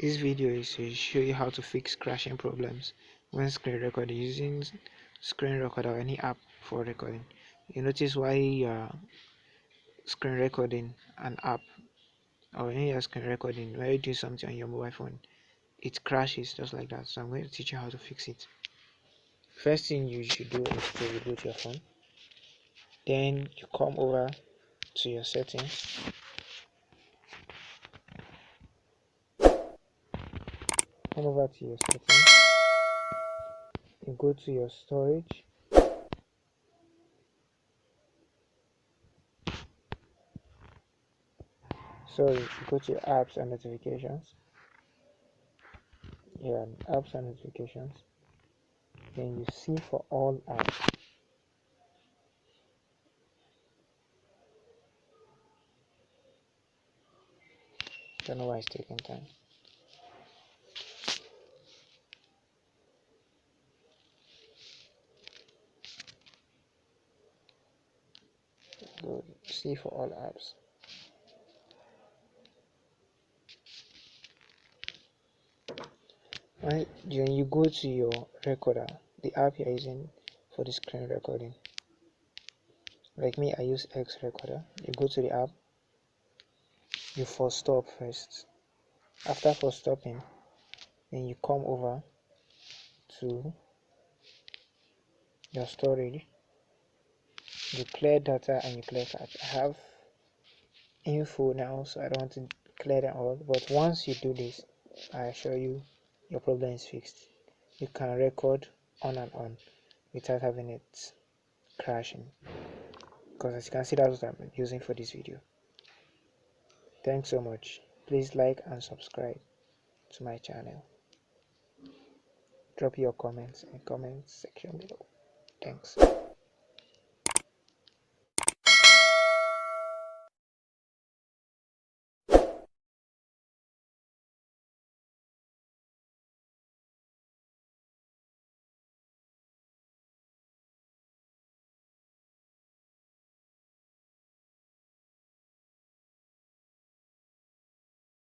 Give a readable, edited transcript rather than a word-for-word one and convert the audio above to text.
This video is to show you how to fix crashing problems when screen recording using screen recorder or any app for recording. You notice why you're screen recording an app or when you're screen recording when you do something on your mobile phone, it crashes just like that. So I'm going to teach you how to fix it. First thing you should do is to reboot your phone. Then you come over to your settings. Come over to your settings. You go to your storage. Sorry, you go to your apps and notifications. Yeah, apps and notifications. Then you see for all apps. Don't know why it's taking time. Go see for all apps. When you go to your recorder, the app you're using for the screen recording. Like me, I use xrecorder. You go to the app, you force stop first. After force stopping, then you come over to your storage. You clear data and you clear cache. I have info now, so I don't want to clear them all. But once you do this, I assure you, your problem is fixed. You can record on and on without having it crashing. Because as you can see, that's what I'm using for this video. Thanks so much. Please like and subscribe to my channel. Drop your comments in the comment section below. Thanks.